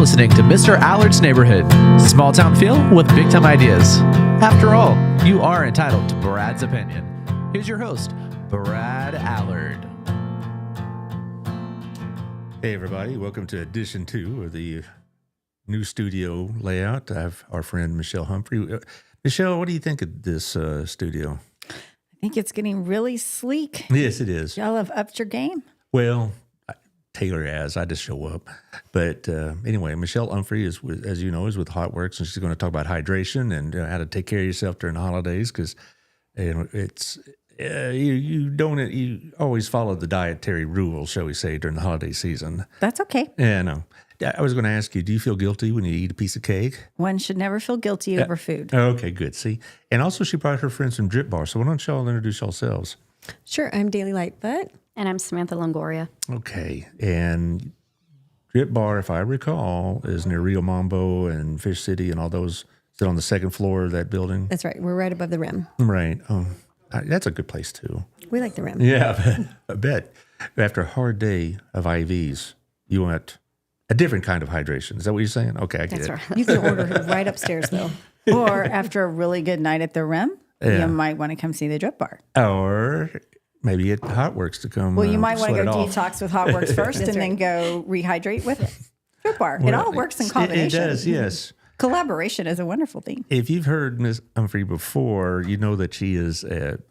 listening to Mr. Allard's Neighborhood. Small town feel with big time ideas. After all, you are entitled to Brad's opinion. Here's your host, Brad Alllard. Hey everybody, welcome to edition 2 of the new studio layout. I have our friend Michel Umphrey. Michelle, what do you think of this studio? I think it's getting really sleek. Yes, it is. Y'all have upped your game. Well, Taylor has. I just show up. But anyway, Michel Umphrey is, as you know, is with Hotworks, and she's going to talk about hydration and how to take care of yourself during the holidays because it's you always follow the dietary rules, shall we say, during the holiday season. That's okay. Yeah, no. I was going to ask you, do you feel guilty when you eat a piece of cake? One should never feel guilty over food. Okay, good. See? And also she brought her friends from Drip Bar. So why don't y'all introduce yourselves? Sure. I'm Daily Lightfoot. And I'm Samantha Longoria. Okay. And Drip Bar, if I recall, is near Rio Mambo and Fish City and all those. Is it on the second floor of that building? That's right. We're right above the rim. Right. Oh, that's a good place too. We like the rim. Yeah, I bet. After a hard day of IVs, you want a different kind of hydration. Is that what you're saying? Okay, I get it. That's right. You can order right upstairs, though. Or after a really good night at the Rim, Yeah. you might want to come see the Drip Bar. Or maybe get Hotworks to come. Well, you might want to sweat go it off. detox with Hotworks first and then go rehydrate with Drip Bar. It all works in combination. It does, yes. Collaboration is a wonderful thing. If you've heard Ms. Umphrey before, you know that she is an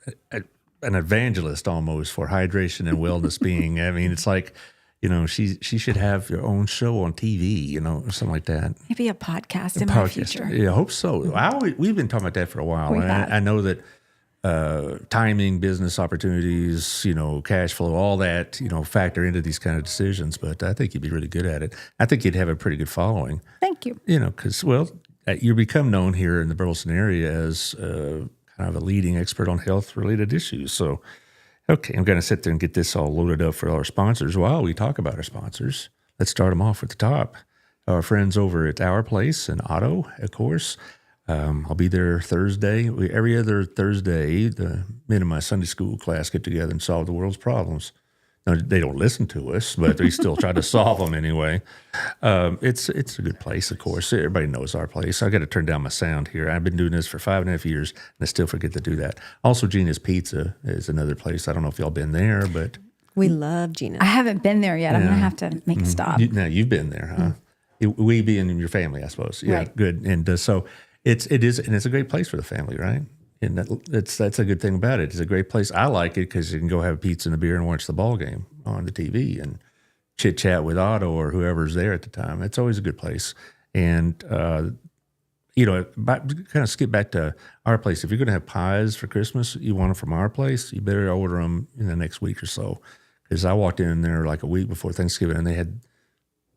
evangelist almost for hydration and wellness being. I mean, it's like, she should have her own show on TV, or something like that. Maybe a podcast in my future. Yeah, I hope so. We've been talking about that for a while. We And have. I know that timing, business opportunities, cash flow, all that, factor into these kind of decisions. But I think you'd be really good at it. I think you'd have a pretty good following. Thank you. Because, you become known here in the Burleson area as kind of a leading expert on health-related issues. So, okay, I'm going to sit there and get this all loaded up for our sponsors. While we talk about our sponsors, let's start them off at the top. Our friends over at Our Place in Otto, of course. I'll be there Thursday. Every other Thursday, the men in my Sunday school class get together and solve the world's problems. Now, they don't listen to us, but we still try to solve them anyway. It's a good place, of course. Everybody knows Our Place. I got to turn down my sound here. I've been doing this for 5.5 years, and I still forget to do that. Also, Gina's Pizza is another place. I don't know if y'all been there, but We love Gina. I haven't been there yet. I'm going to have to make a stop. now you've been there, huh? We being in your family, I suppose. Yeah, Right. good. And so it is, and it's a great place for the family, right? And that's a good thing about it. It's a great place. I like it because you can go have a pizza and a beer and watch the ball game on the TV and chit chat with Otto or whoever's there at the time. It's always a good place. And kind of skip back to Our Place. If you're going to have pies for Christmas, you want them from Our Place, you better order them in the next week or so. Because I walked in there like a week before Thanksgiving, and they had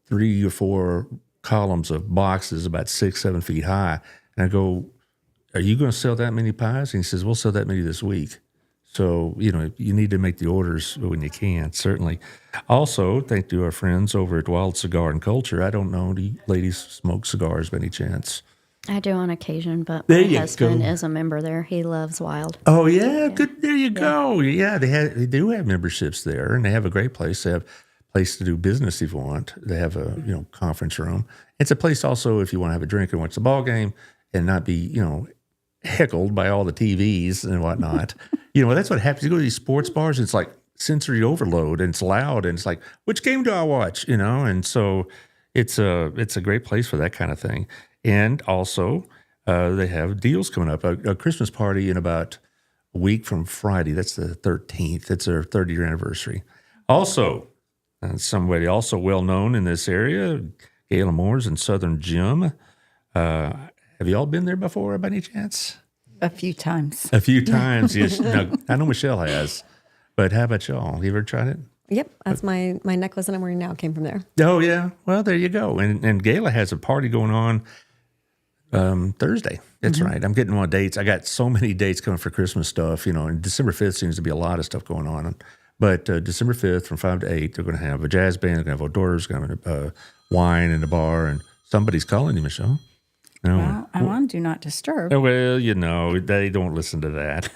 3 or 4 columns of boxes about 6-7 feet high. And I go, are you going to sell that many pies? And he says, we'll sell that many this week. So, you need to make the orders when you can, certainly. Also, thank you to our friends over at Wild Cigar and Culture. I don't know, do you ladies smoke cigars by any chance? I do on occasion, but There my you husband go. is a member there. He loves Wild. Oh, yeah, good. There you go. Yeah, they do have memberships there, and they have a great place. They have a place to do business if you want. They have a conference room. It's a place also if you want to have a drink and watch the ball game and not be, heckled by all the TVs and whatnot. That's what happens. You go to these sports bars, it's like sensory overload, and it's loud, and it's like, which game do I watch? And so it's a great place for that kind of thing. And also, they have deals coming up. A Christmas party in about a week from Friday. That's the 13th. It's their 30-year anniversary. Also, somebody also well known in this area, Gayla Moore's and Southern Gym. Have you all been there before by any chance? A few times. A few times, yes. Now, I know Michelle has, but how about y'all? You ever tried it? Yep. That's my necklace that I'm wearing now came from there. Oh, yeah. Well, there you go. And Gayla has a party going on Thursday. That's right. I'm getting on dates. I got so many dates coming for Christmas stuff, and December 5th seems to be a lot of stuff going on. But December 5th from 5 to 8, they're going to have a jazz band, they're going to have hors d'oeuvres, going to have wine in the bar, and somebody's calling you, Michelle. No. Well, I'm on Do Not Disturb. Oh, well, they don't listen to that.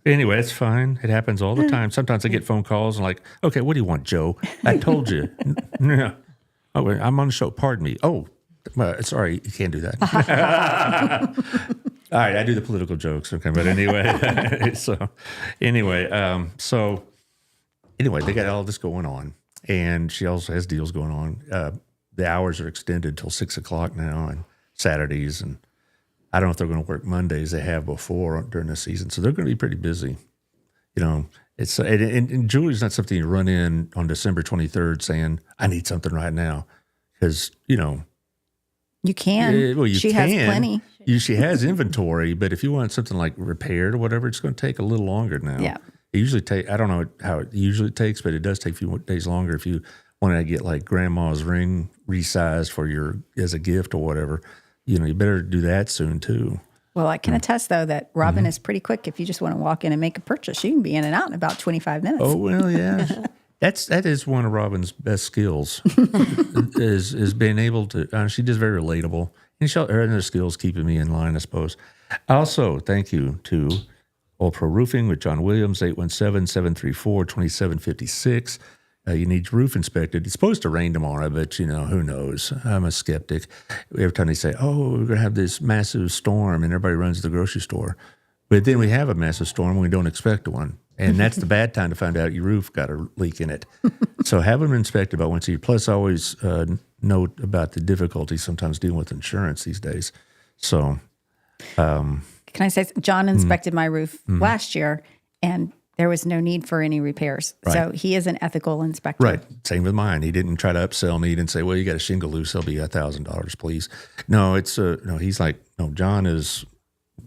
Anyway, it's fine. It happens all the time. Sometimes I get phone calls and like, okay, what do you want, Joe? I told you. No. Oh, I'm on the show. Pardon me. Oh, Sorry, you can't do that. All right, I do the political jokes, okay. But anyway, so anyway, they got all this going on, and she also has deals going on. The hours are extended till 6 o'clock now, and Saturdays, and I don't know if they're going to work Mondays. They have before during the season, so they're going to be pretty busy. You know, it's and jewelry's not something you run in on December 23rd saying, "I need something right now," because you know. You can. Well, she has plenty. She has inventory, but if you want something like repaired or whatever, it's going to take a little longer now. Yeah. It usually I don't know how it usually takes, but it does take a few days longer if you want to get like grandma's ring resized for as a gift or whatever. You know, you better do that soon too. Well, I can attest though that Robin is pretty quick. If you just want to walk in and make a purchase, she can be in and out in about 25 minutes. Oh well, yeah. That is one of Robin's best skills is being able to. She just very relatable, and her skills keeping me in line, I suppose. Also, thank you to All Pro Roofing with John Williams, 817-734-2756. You need your roof inspected. It's supposed to rain tomorrow, but who knows? I'm a skeptic. Every time they say, "Oh, we're going to have this massive storm," and everybody runs to the grocery store, but then we have a massive storm and we don't expect one. And that's the bad time to find out your roof got a leak in it. So have them inspected about once a year. Plus, always note about the difficulty sometimes dealing with insurance these days. So, can I say, John inspected my roof last year, and there was no need for any repairs. Right. So he is an ethical inspector. Right. Same with mine. He didn't try to upsell me. He didn't say, "Well, you got a shingle loose. It'll be $1,000, please." No, no. He's like, no. John is.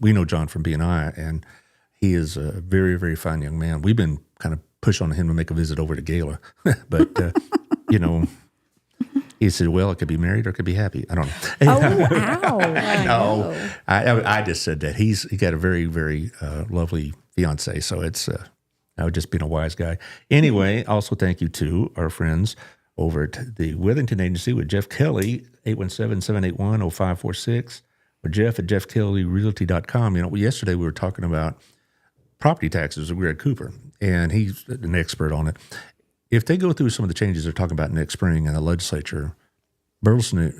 We know John from B&I, and he is a very, very fine young man. We've been kind of pushing on him to make a visit over to Gala. But, he said, "Well, it could be married or it could be happy." I don't know. Oh, wow. No, I just said that. He got a very, very lovely fiance. So it's, I would just being a wise guy. Anyway, also thank you to our friends over at the Withington Agency with Jeff Kelly, 817-781-0546, or Jeff at jeffkellyrealty.com. Yesterday we were talking about property taxes. We were at Cooper, and he's an expert on it. If they go through some of the changes they're talking about next spring in the legislature, Burleson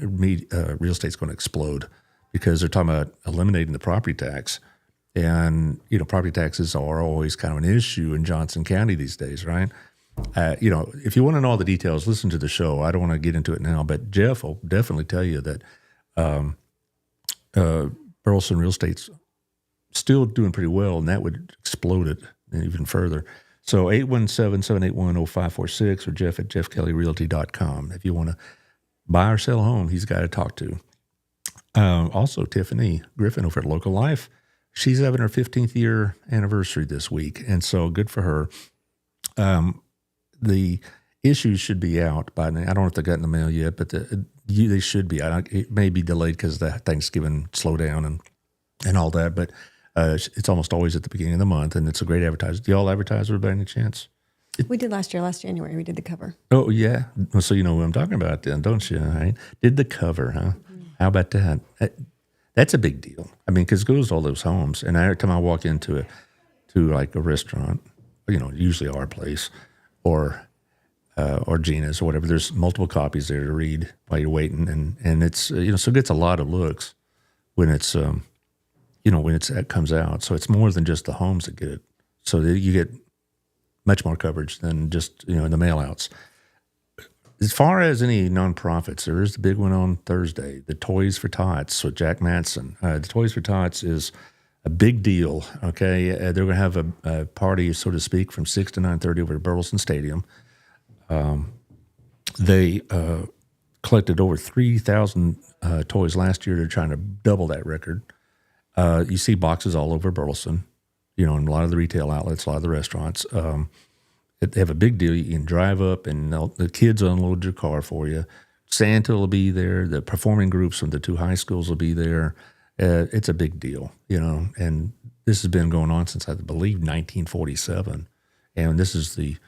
real estate's going to explode because they're talking about eliminating the property tax. And, property taxes are always kind of an issue in Johnson County these days, right? If you want to know all the details, listen to the show. I don't want to get into it now, but Jeff will definitely tell you that Burleson real estate's still doing pretty well, and that would explode it even further. So 817-781-0546 or Jeff at jeffkellyrealty.com. If you want to buy or sell a home, he's a guy to talk to. Also, Tiffany Griffin over at Local Life. She's having her 15th year anniversary this week, and so good for her. The issues should be out by now. I don't know if they got in the mail yet, but they should be. It may be delayed because of the Thanksgiving slowdown and all that, but it's almost always at the beginning of the month, and it's a great advertiser. Do y'all advertise by any chance? We did last January. We did the cover. Oh, yeah. Well, so you know what I'm talking about then, don't you? Right? Did the cover, huh? Mm-hmm. How about that? That's a big deal. I mean, because it goes to all those homes, and every time I walk into like a restaurant, usually our place, or Gina's or whatever, there's multiple copies there to read while you're waiting, and it's so it gets a lot of looks when it's when it comes out. So it's more than just the homes that get it. So you get much more coverage than just in the mail outs. As far as any nonprofits, there is the big one on Thursday, the Toys for Tots with Jack Matson. The Toys for Tots is a big deal. Okay, they're going to have a party, so to speak, from 6 to 9:30 over at Burleson Stadium. They collected over 3,000 toys last year. They're trying to double that record. You see boxes all over Burleson, in a lot of the retail outlets, a lot of the restaurants. They have a big deal. You can drive up, and the kids unload your car for you. Santa will be there. The performing groups from the two high schools will be there. It's a big deal, and this has been going on since, I believe, 1947. And this is the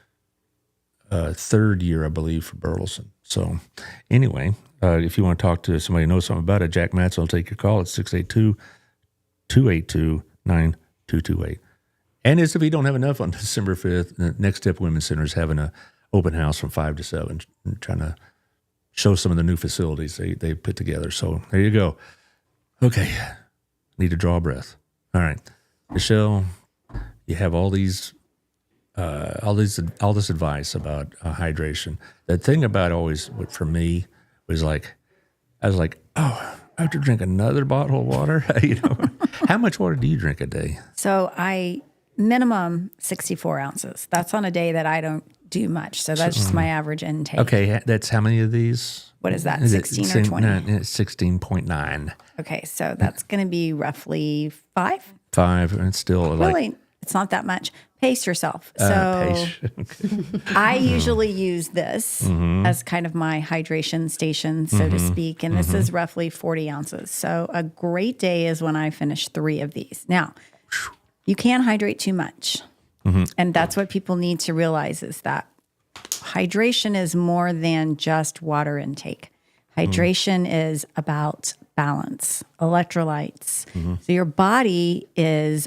third year, I believe, for Burleson. So anyway, if you want to talk to somebody who knows something about it, Jack Matson will take your call at 682-282-9228. And as if we don't have enough on December 5th, the Next Step Women's Center is having an open house from 5 to 7, trying to show some of the new facilities they put together. So there you go. Okay, need to draw a breath. All right, Michelle, you have all this advice about hydration. The thing about always for me was like, I was like, oh, I have to drink another bottle of water. How much water do you drink a day? So I minimum 64 ounces. That's on a day that I don't do much. So that's just my average intake. Okay, that's how many of these? What is that, 16 or 20? No, it's 16.9. Okay, so that's going to be roughly 5. 5, and it's still like... Really, it's not that much. Pace yourself. So I usually use this as kind of my hydration station, so to speak. And this is roughly 40 ounces. So a great day is when I finish 3 of these. Now, you can't hydrate too much. And that's what people need to realize is that hydration is more than just water intake. Hydration is about balance, electrolytes. So your body is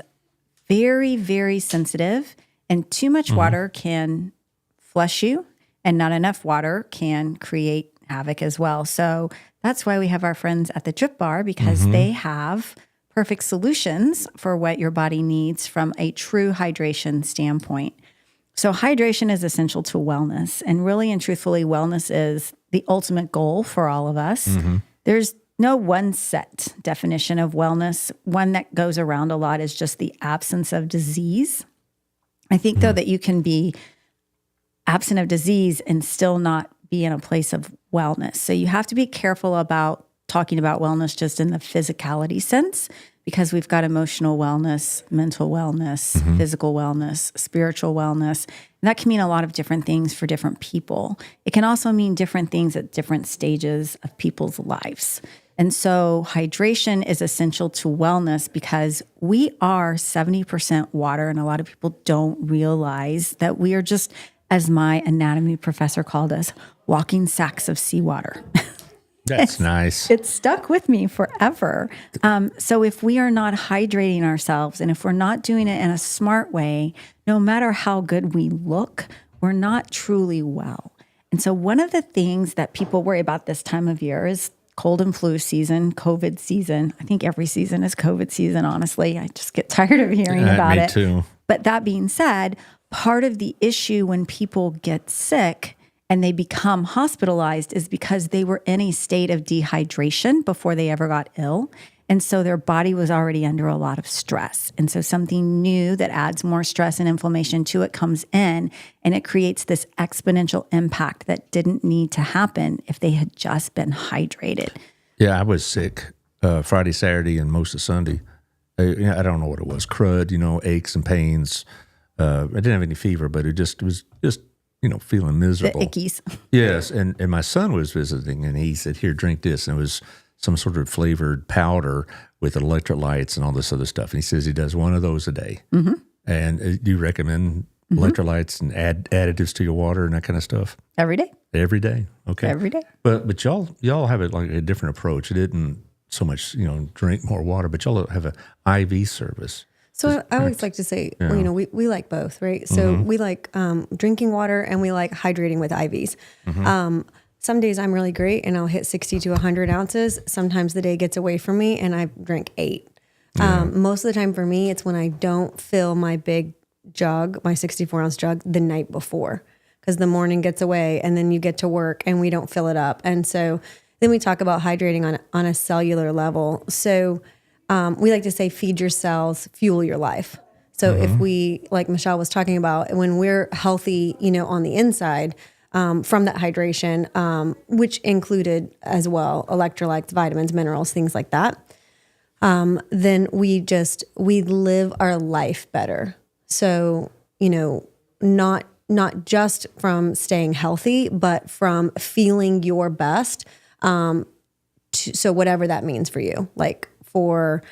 very, very sensitive, and too much water can flush you, and not enough water can create havoc as well. So that's why we have our friends at the Drip Bar, because they have perfect solutions for what your body needs from a true hydration standpoint. So hydration is essential to wellness, and really and truthfully, wellness is the ultimate goal for all of us. There's no one set definition of wellness. One that goes around a lot is just the absence of disease. I think, though, that you can be absent of disease and still not be in a place of wellness. So you have to be careful about talking about wellness just in the physicality sense, because we've got emotional wellness, mental wellness, physical wellness, spiritual wellness. And that can mean a lot of different things for different people. It can also mean different things at different stages of people's lives. And so hydration is essential to wellness because we are 70% water, and a lot of people don't realize that we are just, as my anatomy professor called us, walking sacks of seawater. That's nice. It's stuck with me forever. So if we are not hydrating ourselves, and if we're not doing it in a smart way, no matter how good we look, we're not truly well. And so one of the things that people worry about this time of year is cold and flu season, COVID season. I think every season is COVID season, honestly. I just get tired of hearing about it. Me too. But that being said, part of the issue when people get sick and they become hospitalized is because they were in a state of dehydration before they ever got ill. And so their body was already under a lot of stress. And so something new that adds more stress and inflammation to it comes in, and it creates this exponential impact that didn't need to happen if they had just been hydrated. Yeah, I was sick Friday, Saturday, and most of Sunday. I don't know what it was. Crud, aches and pains. I didn't have any fever, but it was just feeling miserable. The ickies. Yes, and my son was visiting, and he said, "Here, drink this." And it was some sort of flavored powder with electrolytes and all this other stuff. And he says he does one of those a day. And do you recommend electrolytes and additives to your water and that kind of stuff? Every day. Every day. Okay. Every day. But y'all have it like a different approach. It didn't so much, drink more water, but y'all have an IV service. So I always like to say, we like both, right? So we like drinking water, and we like hydrating with IVs. Some days I'm really great and I'll hit 60 to 100 ounces. Sometimes the day gets away from me and I drink 8. Most of the time for me, it's when I don't fill my big jug, my 64-ounce jug, the night before, because the morning gets away and then you get to work and we don't fill it up. And so then we talk about hydrating on a cellular level. So we like to say, feed your cells, fuel your life. So if we, like Michelle was talking about, when we're healthy, on the inside, from that hydration, which included as well electrolytes, vitamins, minerals, things like that, then we live our life better. So, not just from staying healthy, but from feeling your best. So whatever that means for you, like for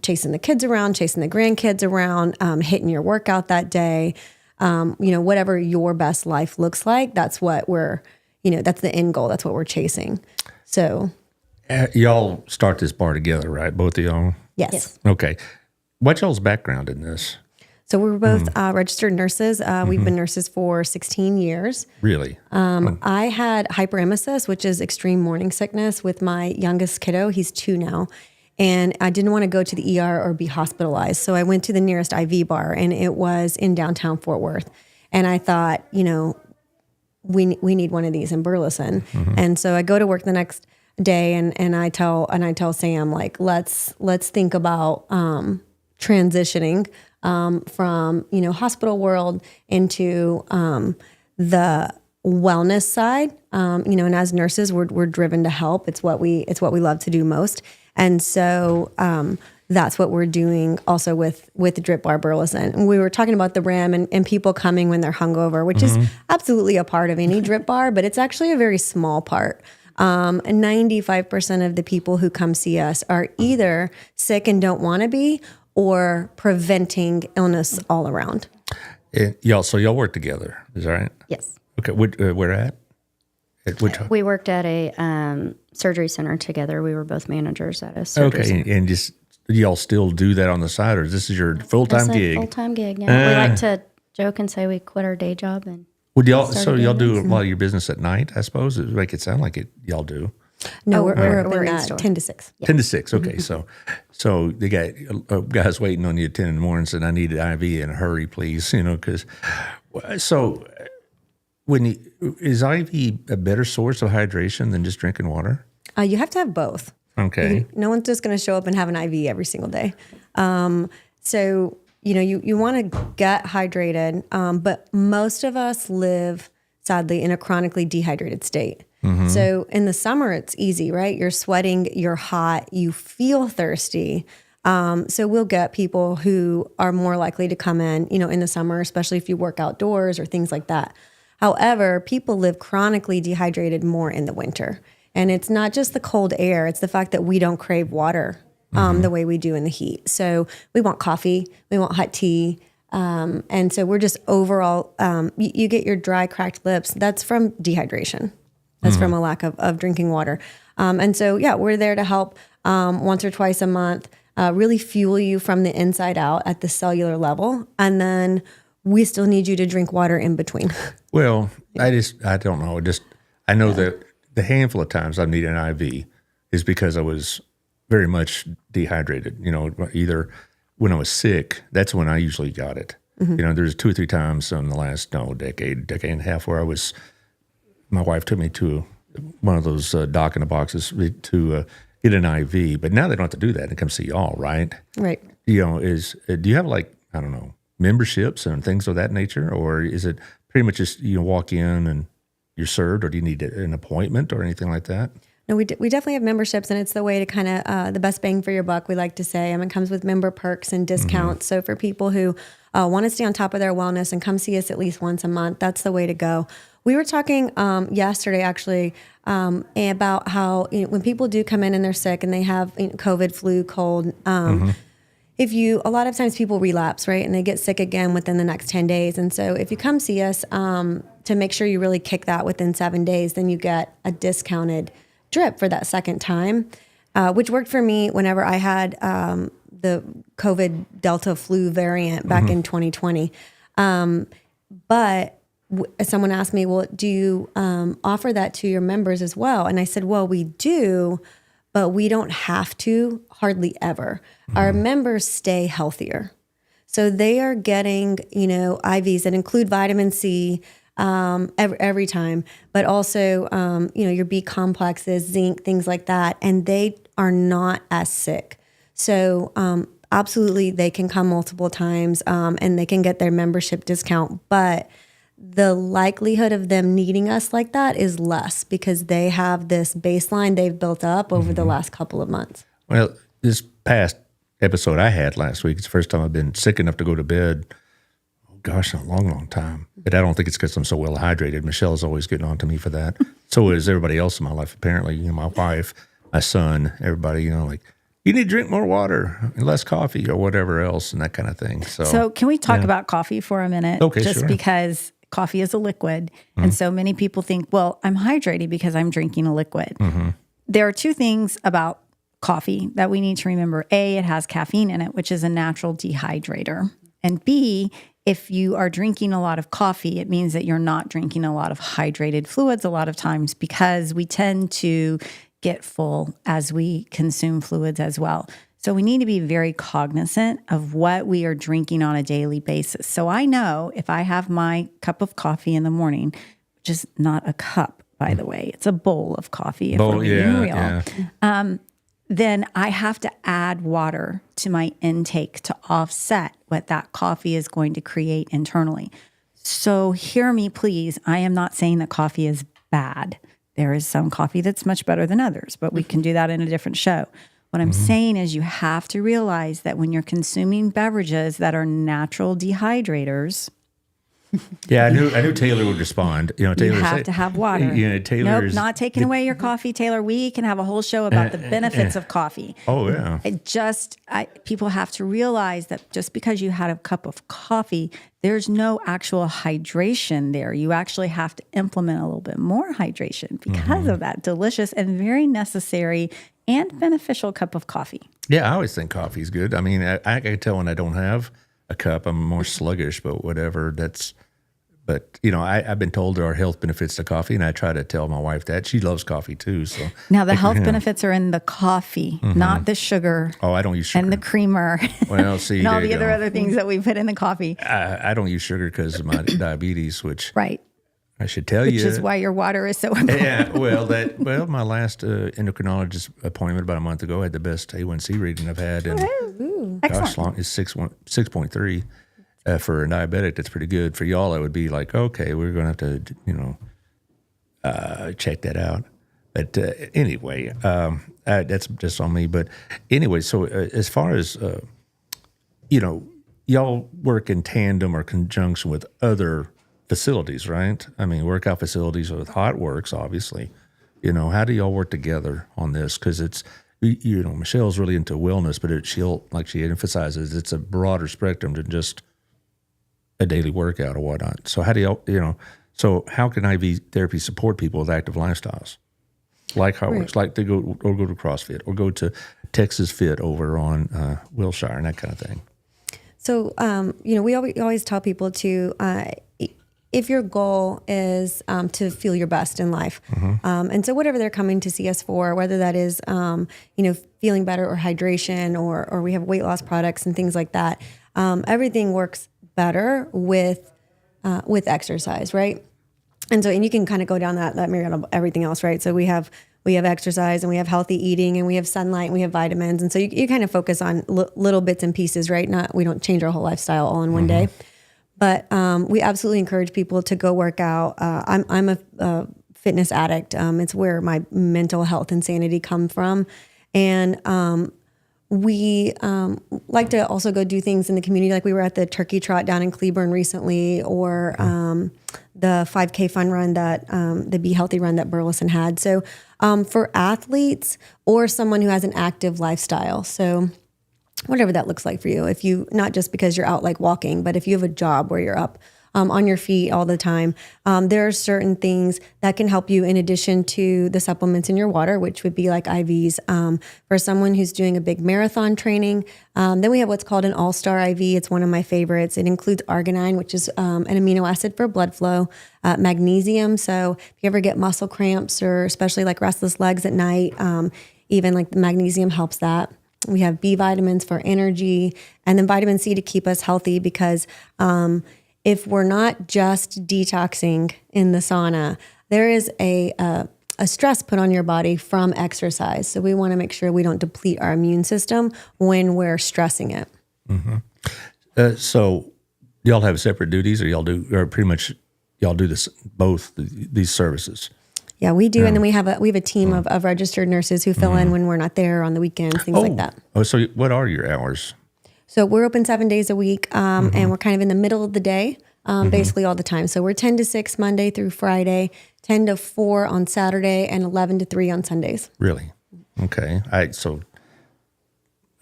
chasing the kids around, chasing the grandkids around, hitting your workout that day, whatever your best life looks like, that's what that's the end goal. That's what we're chasing. So y'all start this bar together, right? Both of y'all? Yes. Okay. What's y'all's background in this? So we were both registered nurses. We've been nurses for 16 years. Really? I had hyperemesis, which is extreme morning sickness with my youngest kiddo. He's 2 now. And I didn't want to go to the ER or be hospitalized. So I went to the nearest IV bar, and it was in downtown Fort Worth. And I thought, we need one of these in Burleson. And so I go to work the next day, and I tell Sam, like, let's think about transitioning from hospital world into the wellness side. And as nurses, we're driven to help. It's what we love to do most. And so that's what we're doing also with Drip Bar Burleson. And we were talking about the rim and people coming when they're hungover, which is absolutely a part of any drip bar, but it's actually a very small part. 95% of the people who come see us are either sick and don't want to be, or preventing illness all around. So y'all work together, is that right? Yes. Okay, where at? We worked at a surgery center together. We were both managers at a surgery center. And just y'all still do that on the side, or this is your full-time gig? Full-time gig, yeah. We like to joke and say we quit our day job and y'all do a lot of your business at night, I suppose? It make it sound like y'all do. No, we're in open 10 to 6. Yeah. 10 to 6, okay. So they got guys waiting on you at 10 in the morning saying, I need an IV in a hurry, please, because is IV a better source of hydration than just drinking water? You have to have both. Okay. No one's just going to show up and have an IV every single day. So, you want to get hydrated, but most of us live, sadly, in a chronically dehydrated state. So in the summer, it's easy, right? You're sweating, you're hot, you feel thirsty. So we'll get people who are more likely to come in the summer, especially if you work outdoors or things like that. However, people live chronically dehydrated more in the winter. And it's not just the cold air, it's the fact that we don't crave water the way we do in the heat. So we want coffee, we want hot tea. And so we're just overall, you get your dry, cracked lips. That's from dehydration. That's from a lack of drinking water. And so, we're there to help once or twice a month, really fuel you from the inside out at the cellular level. And then we still need you to drink water in between. Well, I don't know. I know that the handful of times I've needed an IV is because I was very much dehydrated. Either when I was sick, that's when I usually got it. There's 2 or 3 times in the last decade and a half where my wife took me to one of those doc in the boxes to get an IV. But now they don't have to do that and come see y'all, right? Right. Do you have memberships and things of that nature, or is it pretty much just walk in and you're served, or do you need an appointment or anything like that? No, we definitely have memberships, and it's the way to kind of the best bang for your buck, we like to say. It comes with member perks and discounts. So for people who want to stay on top of their wellness and come see us at least once a month, that's the way to go. We were talking yesterday, actually, about how when people do come in and they're sick and they have COVID, flu, cold, a lot of times people relapse, right? And they get sick again within the next 10 days. And so if you come see us to make sure you really kick that within 7 days, then you get a discounted drip for that second time, which worked for me whenever I had the COVID Delta flu variant back in 2020. But someone asked me, well, do you offer that to your members as well? And I said, well, we do, but we don't have to hardly ever. Our members stay healthier. So they are getting, IVs that include vitamin C every time, but also, your B complexes, zinc, things like that. And they are not as sick. So absolutely, they can come multiple times and they can get their membership discount, but the likelihood of them needing us like that is less because they have this baseline they've built up over the last couple of months. Well, this past episode I had last week, it's the first time I've been sick enough to go to bed. Oh gosh, a long, long time. But I don't think it's because I'm so well hydrated. Michelle's always getting on to me for that. So is everybody else in my life, apparently. My wife, my son, everybody, you need to drink more water and less coffee or whatever else and that kind of thing. So can we talk about coffee for a minute? Okay, just sure. Because coffee is a liquid. And so many people think, well, I'm hydrated because I'm drinking a liquid. There are 2 things about coffee that we need to remember. A, it has caffeine in it, which is a natural dehydrator. And B, if you are drinking a lot of coffee, it means that you're not drinking a lot of hydrated fluids a lot of times, because we tend to get full as we consume fluids as well. So we need to be very cognizant of what we are drinking on a daily basis. So I know if I have my cup of coffee in the morning, which is not a cup, by the way, it's a bowl of coffee, if we're being real, then I have to add water to my intake to offset what that coffee is going to create internally. So hear me, please. I am not saying that coffee is bad. There is some coffee that's much better than others, but we can do that in a different show. What I'm saying is you have to realize that when you're consuming beverages that are natural dehydrators, Yeah, I knew Taylor would respond. Taylor you have to have water. Taylor's not taking away your coffee, Taylor. We can have a whole show about the benefits of coffee. Oh yeah. People have to realize that just because you had a cup of coffee, there's no actual hydration there. You actually have to implement a little bit more hydration because of that delicious and very necessary and beneficial cup of coffee. Yeah, I always think coffee's good. I mean, I can tell when I don't have a cup, I'm more sluggish, but whatever. But I've been told there are health benefits to coffee, and I try to tell my wife that. She loves coffee too. So now the health benefits are in the coffee, not the sugar. Oh, I don't use sugar. And the creamer. Well, see, and all the other things that we put in the coffee. I don't use sugar because of my diabetes, which right. I should tell you. Which is why your water is so important. Yeah, my last endocrinologist appointment about a month ago had the best A1C reading I've had. And excellent. It's 6.3. For a diabetic, that's pretty good. For y'all, it would be like, okay, we're going to have to, check that out. But anyway, that's just on me. But anyway, so as far as, y'all work in tandem or conjunction with other facilities, right? I mean, workout facilities with Hot Works, obviously. How do y'all work together on this? Because it's, Michelle's really into wellness, but she emphasizes, it's a broader spectrum than just a daily workout or whatnot. So how do how can IV therapy support people with active lifestyles? Like Hot Works, like they go to CrossFit or go to Texas Fit over on Wilshire and that kind of thing. So, we always tell people to, if your goal is to feel your best in life, and so whatever they're coming to see us for, whether that is, feeling better or hydration or we have weight loss products and things like that, everything works better with exercise, right? And you can kind of go down that myriad of everything else, right? So we have exercise and we have healthy eating and we have sunlight and we have vitamins. And so you kind of focus on little bits and pieces, right? We don't change our whole lifestyle all in one day, but we absolutely encourage people to go work out. I'm a fitness addict. It's where my mental health and sanity come from. And we like to also go do things in the community. Like we were at the Turkey Trot down in Cleburne recently, or the 5K fun run that the Be Healthy run that Burleson had. So for athletes or someone who has an active lifestyle, so whatever that looks like for you, if you, not just because you're out like walking, but if you have a job where you're up on your feet all the time, there are certain things that can help you in addition to the supplements in your water, which would be like IVs. For someone who's doing a big marathon training, then we have what's called an all-star IV. It's one of my favorites. It includes arginine, which is an amino acid for blood flow, magnesium. So if you ever get muscle cramps or especially like restless legs at night, even like the magnesium helps that. We have B vitamins for energy, and then vitamin C to keep us healthy because if we're not just detoxing in the sauna, there is a stress put on your body from exercise. So we want to make sure we don't deplete our immune system when we're stressing it. So y'all have separate duties, or y'all do this both these services? Yeah, we do, and then we have a team of registered nurses who fill in when we're not there on the weekends, things like that. Oh, so what are your hours? So we're open 7 days a week, and we're kind of in the middle of the day, basically all the time. So we're 10 to 6 Monday through Friday, 10 to 4 on Saturday, and 11 to 3 on Sundays. Really? Okay. I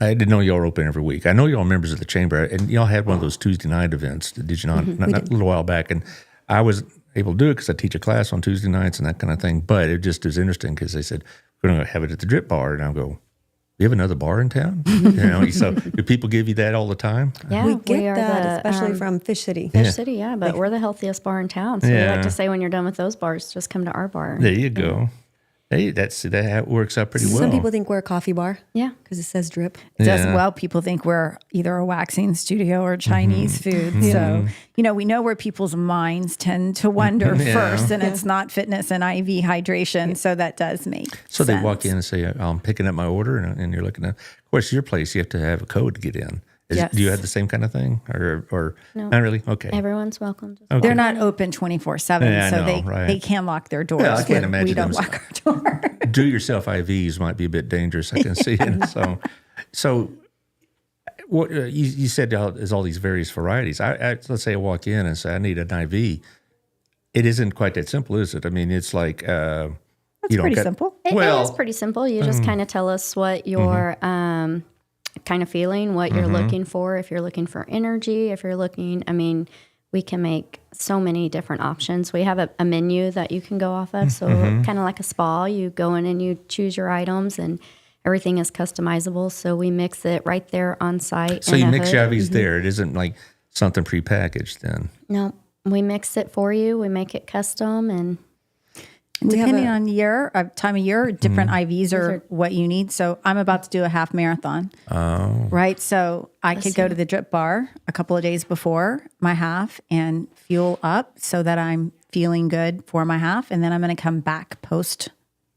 didn't know y'all were open every week. I know y'all are members of the chamber, and y'all had one of those Tuesday night events, did you not? Not a little while back, and I was able to do it because I teach a class on Tuesday nights and that kind of thing. But it just is interesting because they said, we're going to have it at the Drip Bar, and I'll go, we have another bar in town. So do people give you that all the time? Yeah, We get are that, especially from Fish City. Fish City, yeah. But we're the healthiest bar in town. So we like to say when you're done with those bars, just come to our bar. There you go. Hey, that works out pretty well. Some people think we're a coffee bar. Yeah. Because it says drip. People think we're either a waxing studio or Chinese food. So, we know where people's minds tend to wander first, and it's not fitness and IV hydration. So that does make So sense. they walk in and say, I'm picking up my order, and you're looking at, of course, your place, you have to have a code to get in. Yes. Do you have the same kind of thing? Or No. Not really? Okay. Everyone's welcome. Just They're not open 24/7, Yeah, I so know, they can lock their doors. Yeah, I can't when imagine we don't them- lock our door. Do-yourself IVs might be a bit dangerous, I can see it. So what you said there's all these various varieties. Let's say I walk in and say, I need an IV. It isn't quite that simple, is it? I mean, it's like... That's pretty simple. It is pretty simple. You just kind of tell us what you're kind of feeling, what you're looking for. If you're looking for energy, if you're looking, we can make so many different options. We have a menu that you can go off of. So kind of like a spa, you go in and you choose your items, and everything is customizable. So we mix it right there on site. So you mix your IVs there. It isn't like something prepackaged then. No, we mix it for you. We make it custom, and Depending on time of year, different IVs are what you need. So I'm about to do a half marathon. Oh. Right. So I could go to the drip bar a couple of days before my half and fuel up so that I'm feeling good for my half. And then I'm going to come back post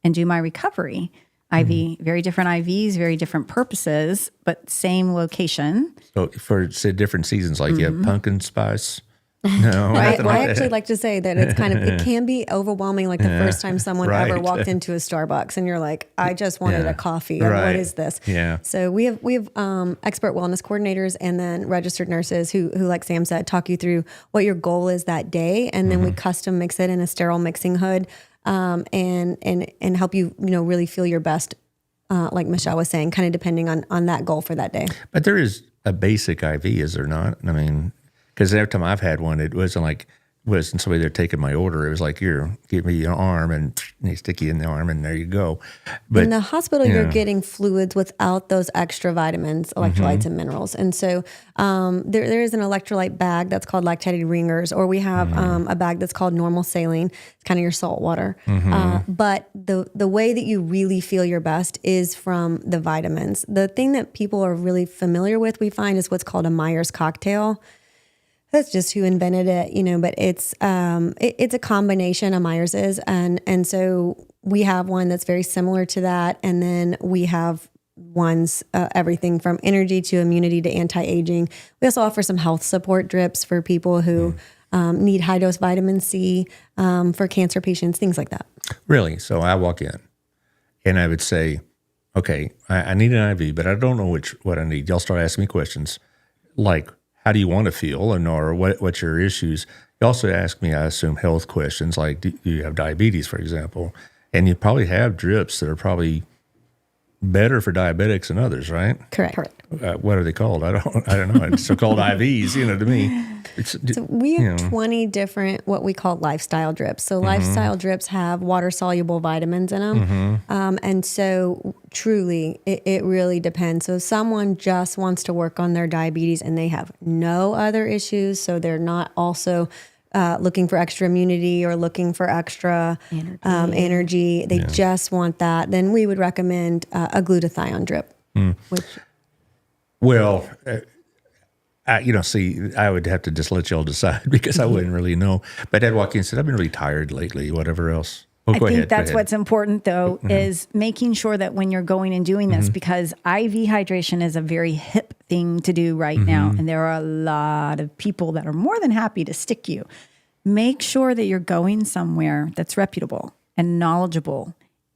and do my recovery IV. Very different IVs, very different purposes, but same location. So for say different seasons, like you have pumpkin spice. No, I actually like to say that it's it can be overwhelming. Like the first time someone ever walked into a Starbucks and you're like, I just wanted a coffee. Or what is this? Yeah. So we have expert wellness coordinators and then registered nurses who, like Sam said, talk you through what your goal is that day. And then we custom mix it in a sterile mixing hood, and help you, really feel your best. Like Michelle was saying, kind of depending on that goal for that day. But there is a basic IV, is there not? I mean, because every time I've had one, it wasn't somebody there taking my order. It was like, here, give me an arm, and they stick you in the arm, and there you go. But in the hospital, you're getting fluids without those extra vitamins, electrolytes, and minerals. And so there is an electrolyte bag that's called lactated ringers, or we have a bag that's called normal saline. It's kind of your salt water. But the way that you really feel your best is from the vitamins. The thing that people are really familiar with, we find, is what's called a Myers cocktail. That's just who invented it, but it's a combination of Myers's, and so we have one that's very similar to that, and then we have ones everything from energy to immunity to anti-aging. We also offer some health support drips for people who need high dose vitamin C, for cancer patients, things like that. Really? So I walk in, and I would say, okay, I need an IV, but I don't know what I need. Y'all start asking me questions like, how do you want to feel, or what's your issues? You also ask me, I assume, health questions like, do you have diabetes, for example? And you probably have drips that are probably better for diabetics than others, right? Correct. What are they called? I don't know. It's so called IVs. To me, so we have 20 different what we call lifestyle drips. So lifestyle drips have water soluble vitamins in them, and so truly, it really depends. So someone just wants to work on their diabetes and they have no other issues, so they're not also looking for extra immunity or looking for extra energy. They just want that. Then we would recommend a glutathione drip. Well, I would have to just let y'all decide because I wouldn't really know. But I'd walk in and said, I've been really tired lately, whatever else. I think that's what's important, though, is making sure that when you're going and doing this, because IV hydration is a very hip thing to do right now. And there are a lot of people that are more than happy to stick you. Make sure that you're going somewhere that's reputable and knowledgeable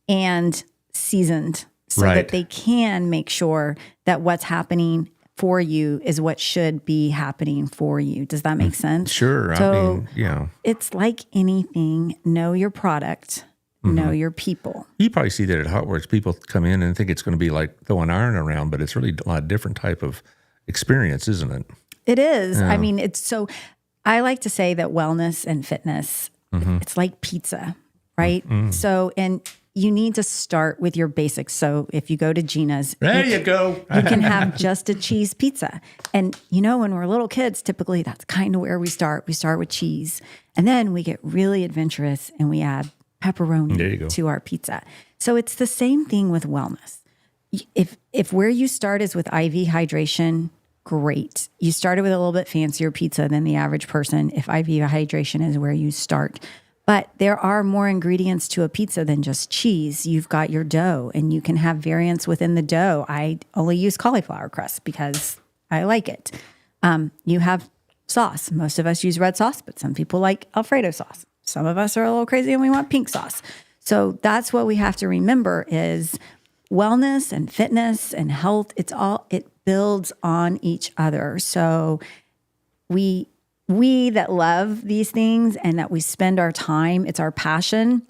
and seasoned so that they can make sure that what's happening for you is what should be happening for you. Does that make sense? Sure. So it's like anything. Know your product, know your people. You probably see that at Hotworks. People come in and think it's going to be like throwing iron around, but it's really a lot different type of experience, isn't it? It is. Yeah. I mean, it's so, I like to say that wellness and fitness, it's like pizza, right? So, and you need to start with your basics. So if you go to Gina's, There you go. you can have just a cheese pizza. And when we're little kids, typically that's kind of where we start. We start with cheese. And then we get really adventurous and we add pepperoni to our pizza. So it's the same thing with wellness. If where you start is with IV hydration, great. You started with a little bit fancier pizza than the average person if IV hydration is where you start. But there are more ingredients to a pizza than just cheese. You've got your dough, and you can have variants within the dough. I only use cauliflower crust because I like it. You have sauce. Most of us use red sauce, but some people like Alfredo sauce. Some of us are a little crazy and we want pink sauce. So that's what we have to remember is wellness and fitness and health. It builds on each other. So we that love these things and that we spend our time, it's our passion,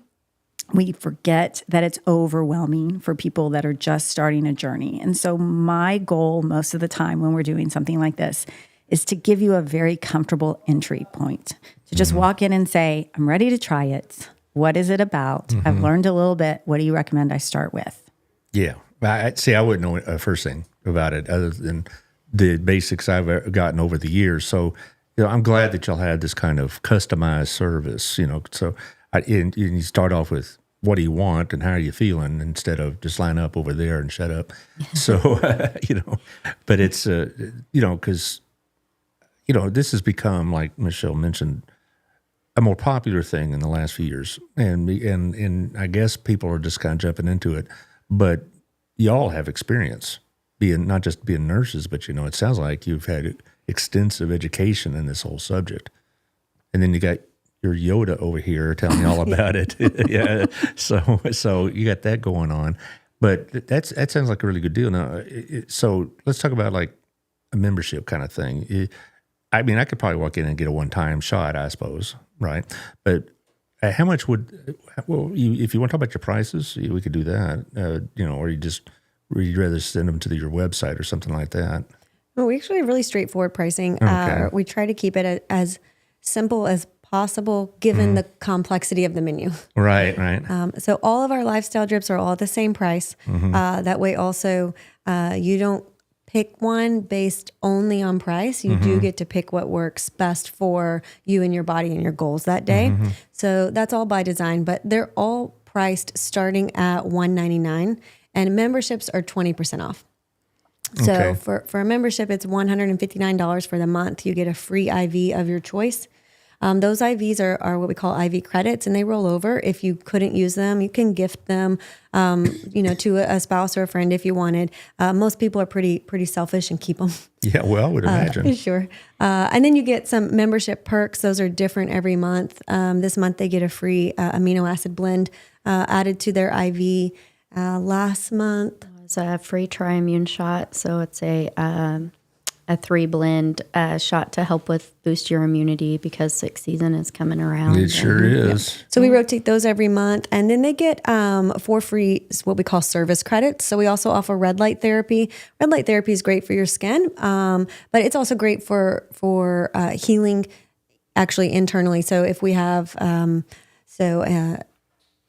we forget that it's overwhelming for people that are just starting a journey. And so my goal most of the time when we're doing something like this is to give you a very comfortable entry point. To just walk in and say, I'm ready to try it. What is it about? I've learned a little bit. What do you recommend I start with? Yeah. I wouldn't know a first thing about it other than the basics I've gotten over the years. So, I'm glad that y'all had this kind of customized service, So you start off with what do you want and how are you feeling instead of just line up over there and shut up. So, but it's, because, this has become, like Michelle mentioned, a more popular thing in the last few years. And I guess people are just kind of jumping into it. But y'all have experience not just being nurses, but, it sounds like you've had extensive education in this whole subject. And then you got your Yoda over here telling me all about it. Yeah. So you got that going on. But that sounds like a really good deal. Now, so let's talk about like a membership kind of thing. I could probably walk in and get a one-time shot, I suppose, right? But how much if you want to talk about your prices, we could do that, or you'd rather send them to your website or something like that. Well, we actually have really straightforward pricing. Okay. We try to keep it as simple as possible given the complexity of the menu. Right. So all of our lifestyle drips are all at the same price. That way also you don't pick one based only on price. You do get to pick what works best for you and your body and your goals that day. So that's all by design, but they're all priced starting at $199 and memberships are 20% off. So for a membership, it's $159 for the month. You get a free IV of your choice. Those IVs are what we call IV credits, and they roll over. If you couldn't use them, you can gift them, to a spouse or a friend if you wanted. Most people are pretty selfish and keep them. Yeah, well, I would imagine. Sure. And then you get some membership perks. Those are different every month. This month they get a free amino acid blend added to their IV. Last month. It's a free Tri-Immune shot. So it's a 3-blend shot to help with boost your immunity because sick season is coming around. It sure is. Yeah. So we rotate those every month, and then they get 4 free what we call service credits. So we also offer red light therapy. Red light therapy is great for your skin, but it's also great for healing actually internally. So if we have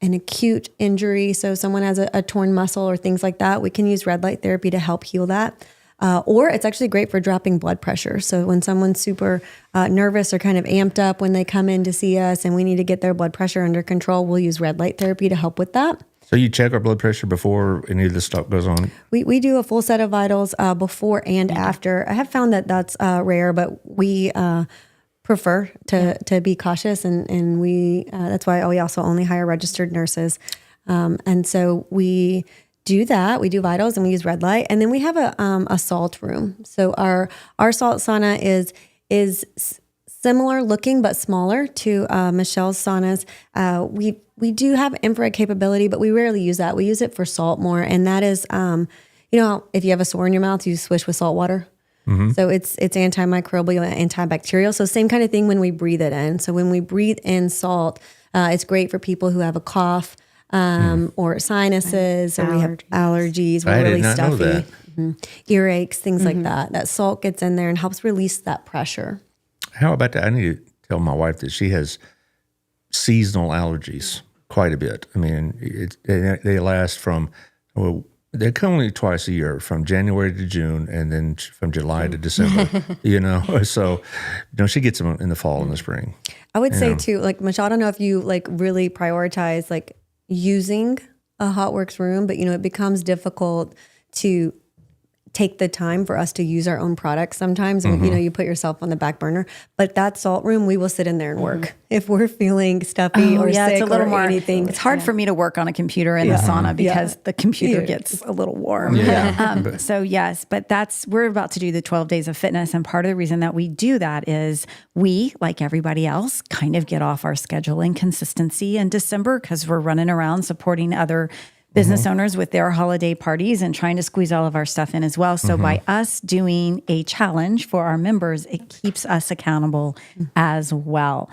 an acute injury, so someone has a torn muscle or things like that, we can use red light therapy to help heal that. Or it's actually great for dropping blood pressure. So when someone's super nervous or kind of amped up when they come in to see us and we need to get their blood pressure under control, we'll use red light therapy to help with that. So you check our blood pressure before any of this stuff goes on? We do a full set of vitals before and after. I have found that that's rare, but we prefer to be cautious, and we that's why we also only hire registered nurses. And so we do that. We do vitals and we use red light, and then we have a salt room. So our salt sauna is similar looking but smaller to Michelle's saunas. We do have infrared capability, but we rarely use that. We use it for salt more, and that is if you have a sore in your mouth, you swish with salt water. So it's antimicrobial, antibacterial. So same kind of thing when we breathe it in. So when we breathe in salt, it's great for people who have a cough or sinuses, or we have allergies. We're really stuffy, earaches, things like that. That salt gets in there and helps release that pressure. How about that? I need to tell my wife that she has seasonal allergies. quite a bit. I mean, they last from, well, they come only twice a year, from January to June, and then from July to December. So she gets them in the fall and the spring. I would say too, like Michelle, I don't know if you like really prioritize like using a HotWorks room, but it becomes difficult to take the time for us to use our own products sometimes. And, you put yourself on the back burner. But that salt room, we will sit in there and work if we're feeling stuffy or sick it's a little or more, anything. It's hard for me to work on a computer in the sauna because the computer gets a little warm. Yeah. So yes, but we're about to do the 12 days of fitness. And part of the reason that we do that is we, like everybody else, kind of get off our scheduling consistency in December because we're running around supporting other business owners with their holiday parties and trying to squeeze all of our stuff in as well. So by us doing a challenge for our members, it keeps us accountable as well.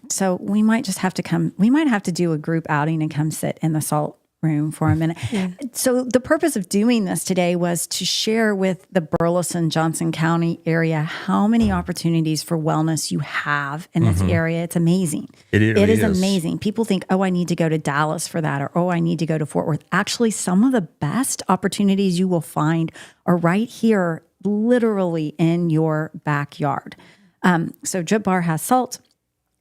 So we might just have to do a group outing and come sit in the salt room for a minute. So the purpose of doing this today was to share with the Burleson, Johnson County area how many opportunities for wellness you have in this area. It's amazing. It is amazing. People think, oh, I need to go to Dallas for that, or oh, I need to go to Fort Worth. Actually, some of the best opportunities you will find are right here, literally in your backyard. So Drip Bar has salt.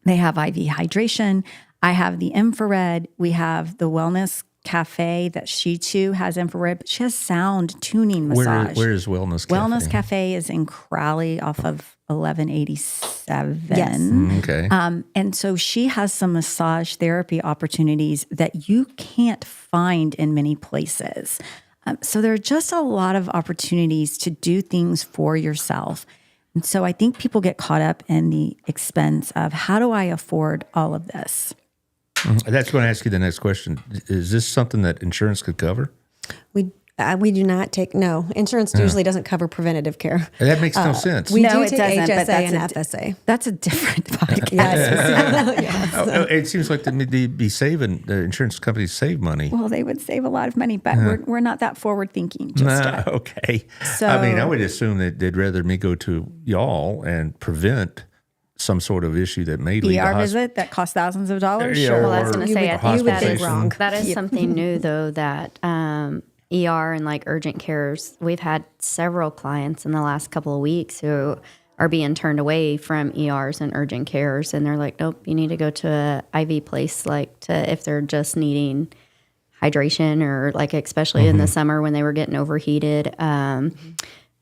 They have IV hydration. I have the infrared. We have the wellness cafe that she too has infrared, but she has sound tuning massage. Where is Wellness Cafe? Wellness Cafe is in Crowley off of 1187. Yes. Okay. And so she has some massage therapy opportunities that you can't find in many places. So there are just a lot of opportunities to do things for yourself. And so I think people get caught up in the expense of how do I afford all of this? That's going to ask you the next question. Is this something that insurance could cover? We do not take, no. Insurance usually doesn't cover preventative care. That makes no sense. We No, do it take doesn't, but HSA that's and FSA. That's a different podcast. Yes. It seems like they'd be saving, the insurance companies save money. Well, they would save a lot of money, but we're not that forward thinking just yet. Okay. So- I mean, I would assume that they'd rather me go to y'all and prevent some sort of issue that may lead to visit that costs thousands of dollars. Yeah, Sure. Well, I was going to say, I think that is hospitalization. that is something new, though, that ER and like urgent cares, we've had several clients in the last couple of weeks who are being turned away from ERs and urgent cares. And they're like, nope, you need to go to a IV place, if they're just needing hydration or like, especially in the summer when they were getting overheated.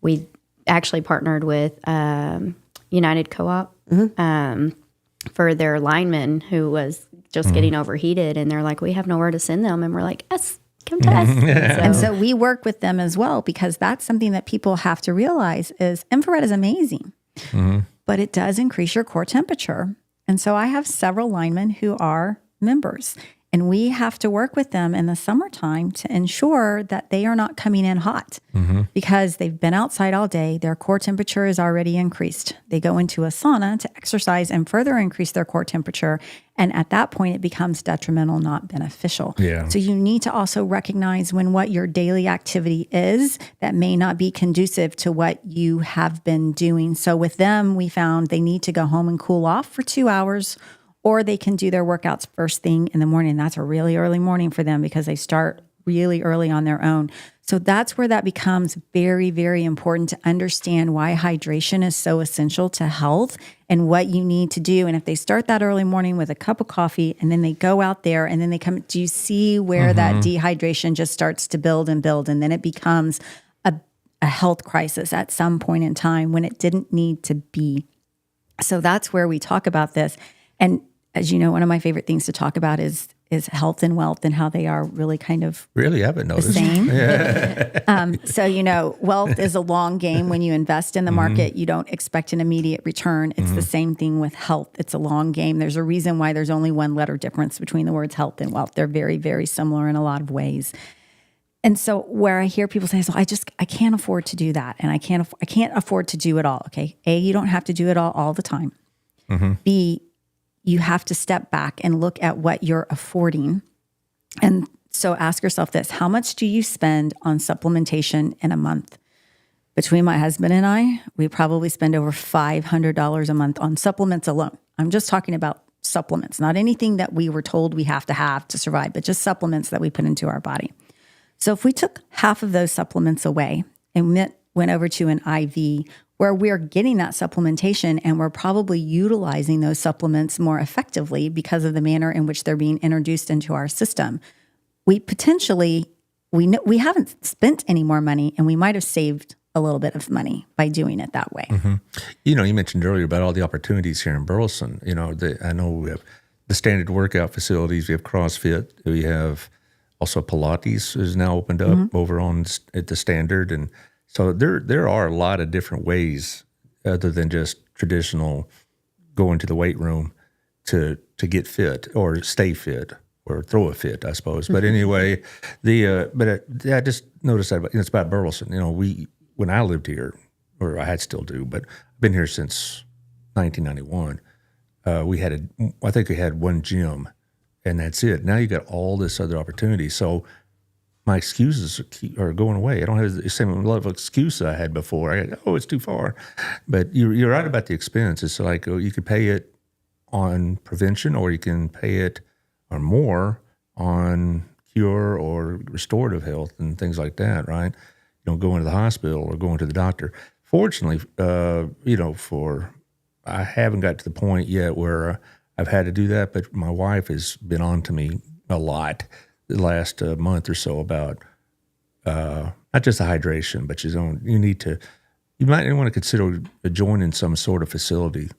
We actually partnered with United Co-op for their lineman who was just getting overheated. And they're like, we have nowhere to send them. And we're like, yes, come to us. And so we work with them as well, because that's something that people have to realize is infrared is amazing, but it does increase your core temperature. And so I have several linemen who are members, and we have to work with them in the summertime to ensure that they are not coming in hot because they've been outside all day. Their core temperature is already increased. They go into a sauna to exercise and further increase their core temperature. And at that point, it becomes detrimental, not beneficial. Yeah. So you need to also recognize when what your daily activity is that may not be conducive to what you have been doing. So with them, we found they need to go home and cool off for 2 hours, or they can do their workouts first thing in the morning. That's a really early morning for them because they start really early on their own. So that's where that becomes very, very important to understand why hydration is so essential to health and what you need to do. And if they start that early morning with a cup of coffee and then they go out there and then they come, do you see where that dehydration just starts to build and build? And then it becomes a health crisis at some point in time when it didn't need to be. So that's where we talk about this. And as you know, one of my favorite things to talk about is health and wealth and how they are really kind of Really, I haven't the noticed. same. So, wealth is a long game. When you invest in the market, you don't expect an immediate return. It's the same thing with health. It's a long game. There's a reason why there's only one letter difference between the words health and wealth. They're very, very similar in a lot of ways. And so where I hear people say, so I can't afford to do that. And I can't afford to do it all. Okay. A, you don't have to do it all the time. B, you have to step back and look at what you're affording. And so ask yourself this, how much do you spend on supplementation in a month? Between my husband and I, we probably spend over $500 a month on supplements alone. I'm just talking about supplements, not anything that we were told we have to survive, but just supplements that we put into our body. So if we took half of those supplements away and went over to an IV where we're getting that supplementation and we're probably utilizing those supplements more effectively because of the manner in which they're being introduced into our system, we potentially, we haven't spent any more money, and we might have saved a little bit of money by doing it that way. Mm-hmm. You know, you mentioned earlier about all the opportunities here in Burleson. You know, I know we have the standard workout facilities. We have CrossFit. We have also Pilates is now opened up over at the standard. And so there are a lot of different ways other than just traditional going to the weight room to get fit or stay fit or throw a fit, I suppose. But anyway, I just noticed that it's about Burleson. You know, when I lived here, or I still do, but I've been here since 1991. I think we had one gym, and that's it. Now you got all this other opportunity. So my excuses are going away. I don't have the same level of excuse I had before. It's too far. But you're right about the expense. It's like you could pay it on prevention, or you can pay it or more on cure or restorative health and things like that, right? You know, going to the hospital or going to the doctor. Fortunately, I haven't got to the point yet where I've had to do that, but my wife has been on to me a lot the last month or so about not just the hydration, but you might want to consider joining some sort of facility.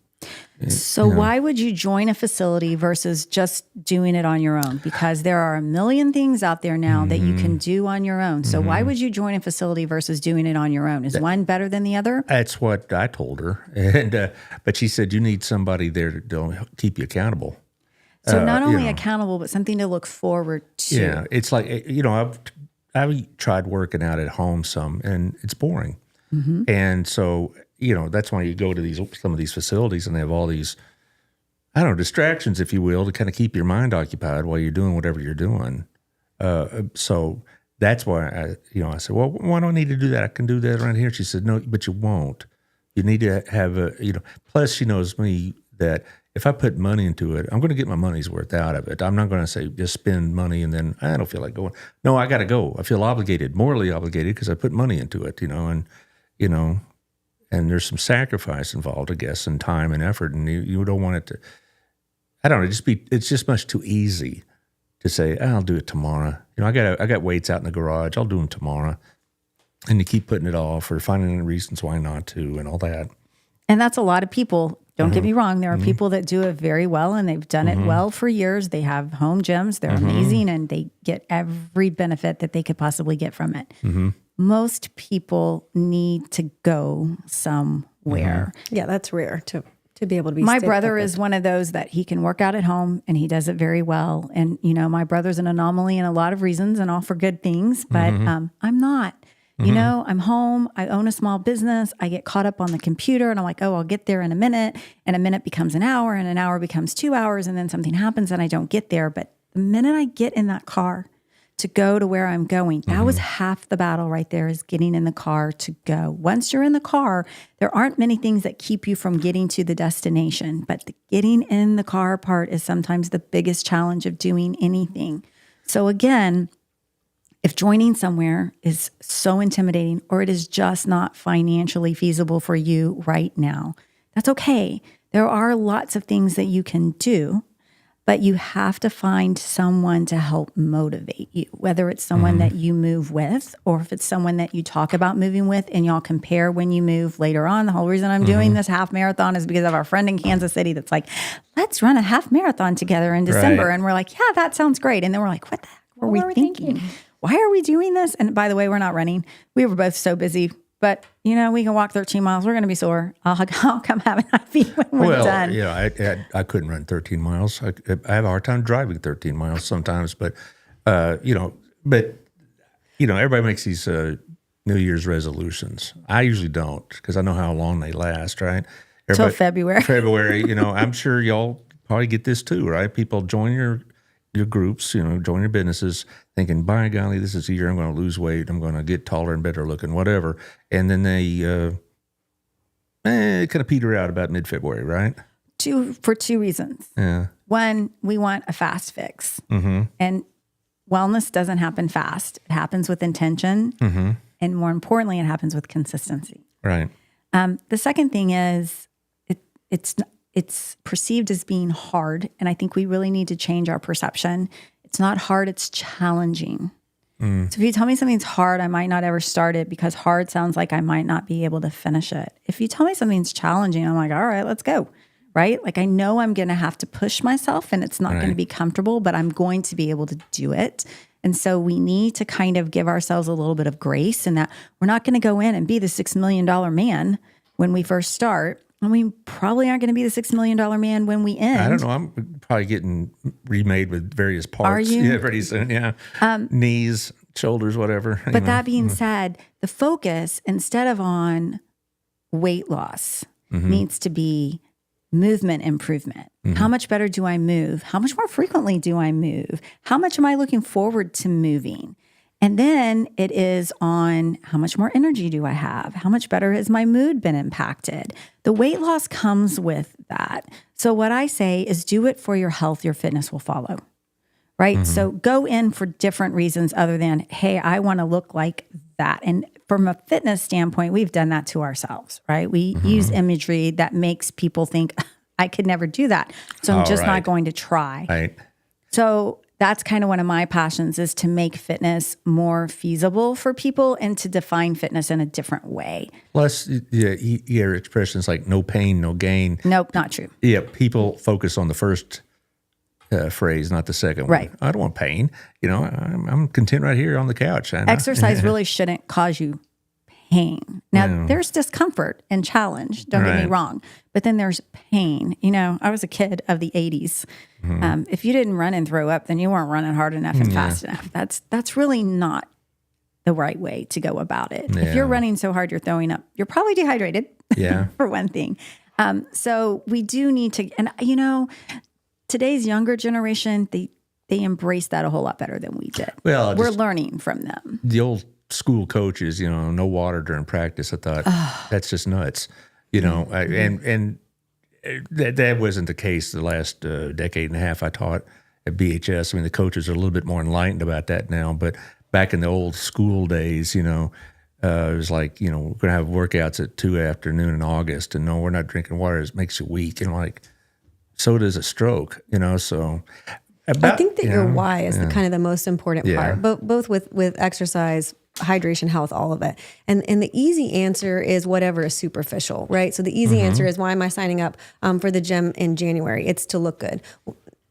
So why would you join a facility versus just doing it on your own? Because there are a million things out there now that you can do on your own. So why would you join a facility versus doing it on your own? Is one better than the other? That's what I told her. And but she said you need somebody there to keep you accountable. So not only accountable, but something to look forward to. Yeah, it's like, I've tried working out at home some, and it's boring. And so, that's why you go to some of these facilities, and they have all these, distractions, if you will, to kind of keep your mind occupied while you're doing whatever you're doing. So that's why I said, well, why do I need to do that? I can do that right here. She said, no, but you won't. You need to have plus she knows me that if I put money into it, I'm going to get my money's worth out of it. I'm not going to say just spend money and then I don't feel like going. No, I got to go. I feel obligated, morally obligated, because I put money into it, and there's some sacrifice involved, I guess, and time and effort, and you don't want it to. I don't know. It's just much too easy to say I'll do it tomorrow. I got weights out in the garage. I'll do them tomorrow, and you keep putting it off or finding reasons why not to, and all that. And that's a lot of people. Don't get me wrong. There are people that do it very well, and they've done it well for years. They have home gyms. They're amazing, and they get every benefit that they could possibly get from it. Most people need to go somewhere. Yeah, that's rare to be able to be. My brother is one of those that he can work out at home, and he does it very well. And, my brother's an anomaly in a lot of reasons, and all for good things, but I'm not. I'm home. I own a small business. I get caught up on the computer, and I'm like, I'll get there in a minute. And a minute becomes an hour, and an hour becomes 2 hours. And then something happens and I don't get there. But the minute I get in that car to go to where I'm going, that was half the battle right there, is getting in the car to go. Once you're in the car, there aren't many things that keep you from getting to the destination. But the getting in the car part is sometimes the biggest challenge of doing anything. So again, if joining somewhere is so intimidating, or it is just not financially feasible for you right now, that's okay. There are lots of things that you can do, but you have to find someone to help motivate you, whether it's someone that you move with, or if it's someone that you talk about moving with and y'all compare when you move later on. The whole reason I'm doing this half marathon is because of our friend in Kansas City that's like, let's run a half marathon together in December. Right. And we're like, yeah, that sounds great. And then we're like, what the heck were we thinking? Why are we doing this? And by the way, we're not running. We were both so busy. But, we can walk 13 miles. We're going to be sore. I'll come have an IV when we're done. I couldn't run 13 miles. I have a hard time driving 13 miles sometimes. But, everybody makes these New Year's resolutions. I usually don't, because I know how long they last, right? Till February. I'm sure y'all probably get this too, right? People join your groups, join your businesses, thinking, by golly, this is the year I'm going to lose weight. I'm going to get taller and better looking, whatever. And then they kind of peter out about mid-February, right? for two reasons. Yeah. One, we want a fast fix. And wellness doesn't happen fast. It happens with intention. And more importantly, it happens with consistency. Right. The second thing is it's perceived as being hard. And I think we really need to change our perception. It's not hard, it's challenging. So if you tell me something's hard, I might not ever start it because hard sounds like I might not be able to finish it. If you tell me something's challenging, I'm like, all right, let's go. Right? Like I know I'm going to have to push myself and it's not going to be comfortable, but I'm going to be able to do it. And so we need to kind of give ourselves a little bit of grace in that we're not going to go in and be the $6 million man when we first start. And we probably aren't going to be the $6 million man when we end. I don't know. I'm probably getting remade with various parts. Are you? Yeah, pretty soon. Yeah. Knees, shoulders, whatever. But that being said, the focus instead of on weight loss needs to be movement improvement. How much better do I move? How much more frequently do I move? How much am I looking forward to moving? And then it is on how much more energy do I have? How much better has my mood been impacted? The weight loss comes with that. So what I say is do it for your health, your fitness will follow, right? So go in for different reasons other than, hey, I want to look like that. And from a fitness standpoint, we've done that to ourselves, right? We use imagery that makes people think, I could never do that. So I'm just not going to try. Right. So that's kind of one of my passions is to make fitness more feasible for people and to define fitness in a different way. Plus, you hear expressions like no pain, no gain. Nope, not true. Yeah, people focus on the first phrase, not the second Right. one. I don't want pain. You know, I'm content right here on the couch. And Exercise really shouldn't cause you pain. Now, there's discomfort and challenge, don't get me wrong, but then there's pain. You know, I was a kid of the 80s. If you didn't run and throw up, then you weren't running hard enough and fast enough. That's really not the right way to go about it. If you're running so hard you're throwing up, you're probably dehydrated, for one thing. So we do need to, and you know, today's younger generation, they embrace that a whole lot better than we did. Well, we're learning from them. The old school coaches, you know, no water during practice. I thought that's just nuts, you know, and that wasn't the case the last decade and a half I taught at BHS. I mean, the coaches are a little bit more enlightened about that now, but back in the old school days, you know, it was like, you know, we're going to have workouts at 2 afternoon in August, and no, we're not drinking water. It makes you weak. And like, so does a stroke, you know, so. I think that your why is the kind of the most important part, both with exercise, hydration, health, all of it. And the easy answer is whatever is superficial, right? So the easy answer is, why am I signing up for the gym in January? It's to look good.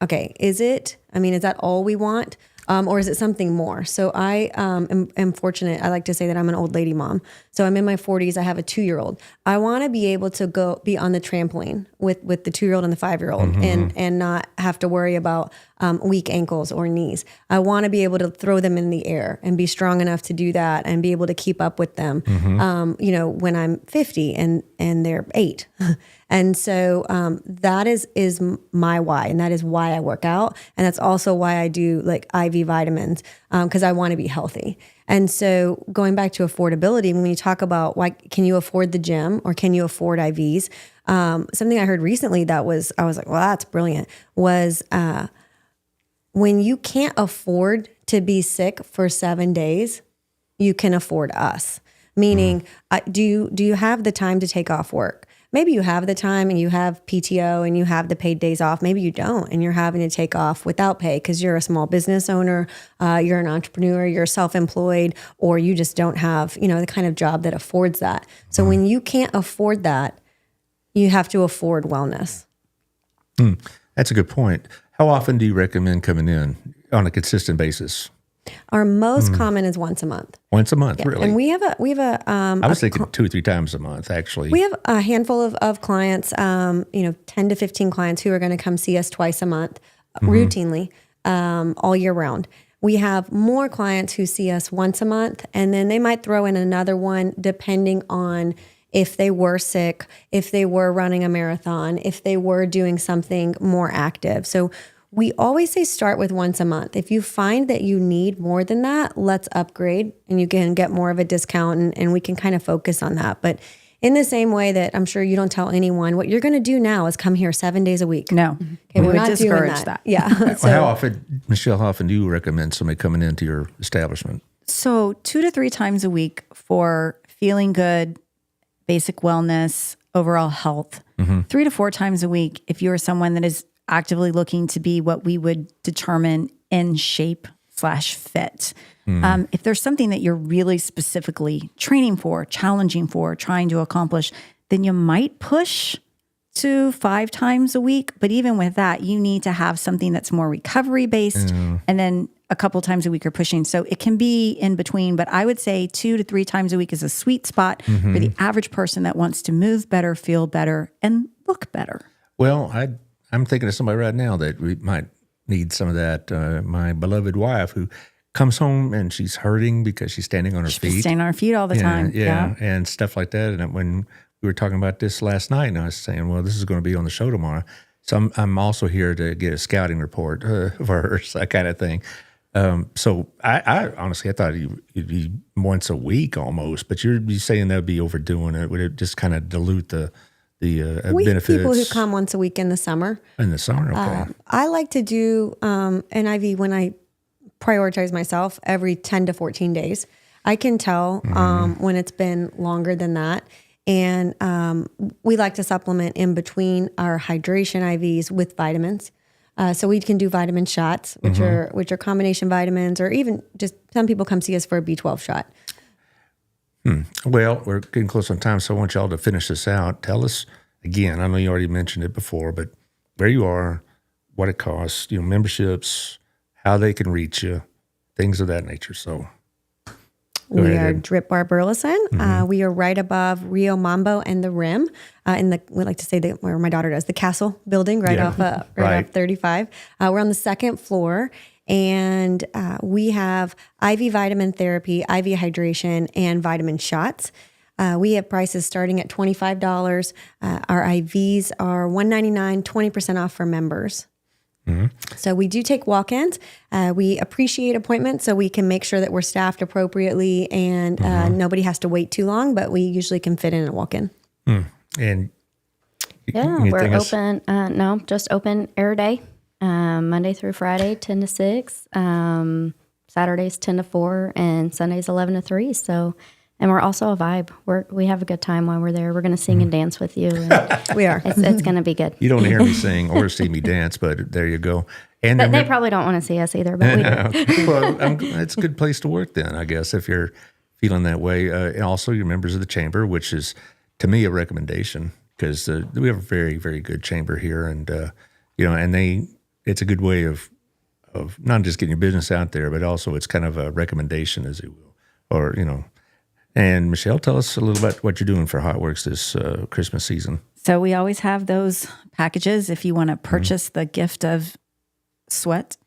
Okay. Is that all we want? Or is it something more? So I am fortunate. I like to say that I'm an old lady mom. So I'm in my 40s. I have a 2-year-old. I want to be able to go be on the trampoline with the 2-year-old and the 5-year-old and not have to worry about weak ankles or knees. I want to be able to throw them in the air and be strong enough to do that and be able to keep up with them, you know, when I'm 50 and they're 8. And so that is my why, and that is why I work out, and that's also why I do like IV vitamins, because I want to be healthy. And so going back to affordability, when you talk about why can you afford the gym or can you afford IVs, something I heard recently I was like, well, that's brilliant, was when you can't afford to be sick for 7 days, you can afford us. Meaning, do you have the time to take off work? Maybe you have the time and you have PTO and you have the paid days off. Maybe you don't, and you're having to take off without pay because you're a small business owner, you're an entrepreneur, you're self-employed, or you just don't have, you know, the kind of job that affords that. So when you can't afford that, you have to afford wellness. That's a good point. How often do you recommend coming in on a consistent basis? Our most common is once a month. Once a month, really? And we have I was thinking 2 or 3 times a month, actually. We have a handful of clients, 10 to 15 clients who are going to come see us twice a month, routinely, all year round. We have more clients who see us once a month, and then they might throw in another one depending on if they were sick, if they were running a marathon, if they were doing something more active. So we always say start with once a month. If you find that you need more than that, let's upgrade and you can get more of a discount, and we can kind of focus on that. But in the same way that I'm sure you don't tell anyone what you're going to do now is come here 7 days a week. No, Okay, we we're would not doing discourage that. that. Yeah. How often, Michelle, how often do you recommend somebody coming into your establishment? So 2 to 3 times a week for feeling good, basic wellness, overall health. 3 to 4 times a week if you're someone that is actively looking to be what we would determine in shape / fit. If there's something that you're really specifically training for, challenging for, trying to accomplish, then you might push to 5 times a week. But even with that, you need to have something that's more recovery based, and then a couple times a week you're pushing. So it can be in between, but I would say 2 to 3 times a week is a sweet spot for the average person that wants to move better, feel better, and look better. Well, I'm thinking of somebody right now that we might need some of that. My beloved wife who comes home and she's hurting because she's standing on her feet. Standing on our feet all the time. Yeah, and stuff like that. And when we were talking about this last night, and I was saying, well, this is going to be on the show tomorrow. So I'm also here to get a scouting report for her, that kind of thing. So I honestly, I thought it'd be once a week almost, but you're saying that would be overdoing it. Would it just kind of dilute the We have benefits? people who come once a week in the summer. In the summer, okay. I like to do an IV when I prioritize myself every 10 to 14 days. I can tell when it's been longer than that. And we like to supplement in between our hydration IVs with vitamins. So we can do vitamin shots, which are combination vitamins, or even just some people come see us for a B12 shot. Well, we're getting close on time, so I want y'all to finish this out. Tell us again. I know you already mentioned it before, but where you are, what it costs, memberships, how they can reach you, things of that nature. So we are Drip Bar Burleson. We are right above Rio Mambo and the Rim, we like to say that where my daughter does, the Castle building, right off 35. We're on the second floor, and we have IV vitamin therapy, IV hydration, and vitamin shots. We have prices starting at $25. Our IVs are $199, 20% off for members. So we do take walk-ins. We appreciate appointments so we can make sure that we're staffed appropriately and nobody has to wait too long, but we usually can fit in a walk-in. And we're open. Just open air day, Monday through Friday, 10 to 6, Saturdays 10 to 4, and Sundays 11 to 3. So, and we're also a vibe. We have a good time while we're there. We're going to sing and dance with you. And we are. It's going to be good. You don't hear me sing or see me dance, but there you go. And but they probably don't want to see us either, but we do. Well, it's a good place to work then, I guess, if you're feeling that way. And also you're members of the chamber, which is, to me, a recommendation because we have a very, very good chamber here. And, and it's a good way of not just getting your business out there, but also it's kind of a recommendation, as you will, or, And Michelle, tell us a little about what you're doing for Hot Works this Christmas season. So we always have those packages if you want to purchase the gift of sweat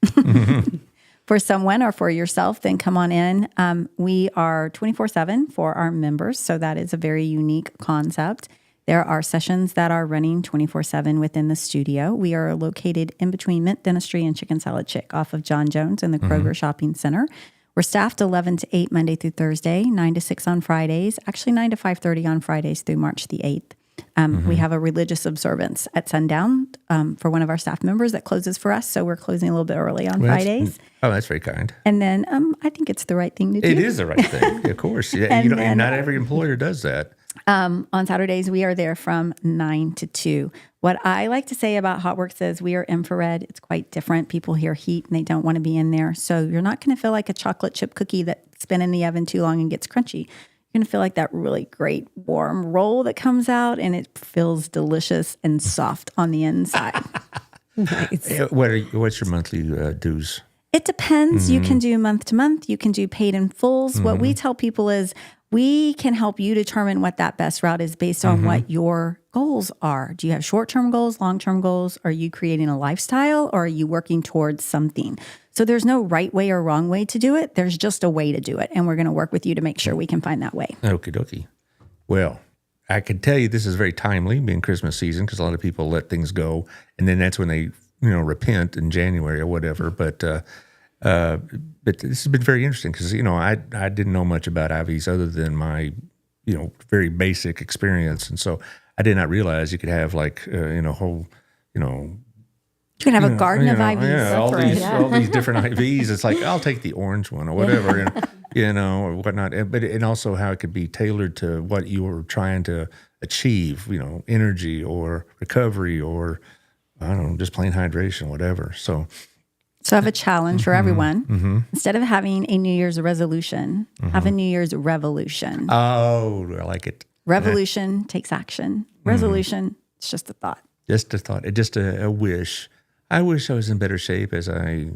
for someone or for yourself, then come on in. We are 24/7 for our members, so that is a very unique concept. There are sessions that are running 24/7 within the studio. We are located in between Mint Dentistry and Chicken Salad Chick off of John Jones in the Kroger Shopping Center. We're staffed 11 to 8 Monday through Thursday, 9 to 6 on Fridays, actually 9 to 5:30 on Fridays through March the 8th. We have a religious observance at sundown for one of our staff members that closes for us, so we're closing a little bit early on Fridays. That's very kind. And then I think it's the right thing to do. It is the right thing, of course. Yeah, and not every employer does that. On Saturdays, we are there from 9 to 2. What I like to say about Hot Works is we are infrared. It's quite different. People hear heat and they don't want to be in there. So you're not going to feel like a chocolate chip cookie that's been in the oven too long and gets crunchy. You're going to feel like that really great warm roll that comes out and it feels delicious and soft on the inside. Nice. What's your monthly dues? It depends. You can do month to month. You can do paid in fulls. What we tell people is we can help you determine what that best route is based on what your goals are. Do you have short-term goals, long-term goals? Are you creating a lifestyle or are you working towards something? So there's no right way or wrong way to do it. There's just a way to do it. And we're going to work with you to make sure we can find that way. Okie dokie. Well, I can tell you this is very timely, being Christmas season, because a lot of people let things go. And then that's when they, repent in January or whatever. But this has been very interesting because, I didn't know much about IVs other than my, very basic experience. And so I did not realize you could have like, whole, You can have a garden of IVs. Yeah, all these different IVs. It's like, I'll take the orange one or whatever, or whatnot. But and also how it could be tailored to what you were trying to achieve, energy or recovery or, I don't know, just plain hydration, whatever. So I have a challenge for everyone. Instead of having a New Year's resolution, have a New Year's revolution. Oh, I like it. Revolution takes action. Resolution, it's just a thought. Just a thought. Just a wish. I wish I was in better shape as I,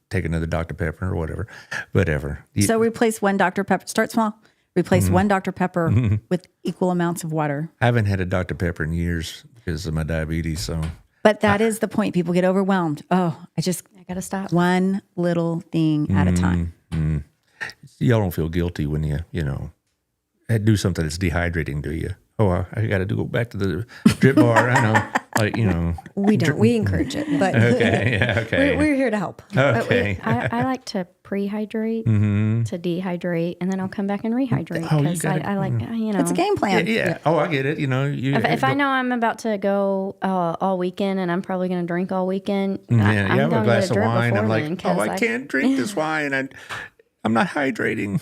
take another Dr. Pepper or whatever. So replace one Dr. Pepper. Start small. Replace one Dr. Pepper with equal amounts of water. I haven't had a Dr. Pepper in years because of my diabetes. So, but that is the point. People get overwhelmed. Oh, I got to stop. One little thing at a time. Y'all don't feel guilty when you do something that's dehydrating, do you? Oh, I got to go back to the drip bar. I know, We don't. We encourage it, but okay. we're here to help. Okay. I like to pre-hydrate, to dehydrate, and then I'll come back and rehydrate because I like, It's a game plan. Yeah. Oh, I get it. If I know I'm about to go all weekend and I'm probably going to drink all weekend, you I'm have a going glass to of drip wine. I'm like, beforehand I can't drink this wine. I'm not hydrating.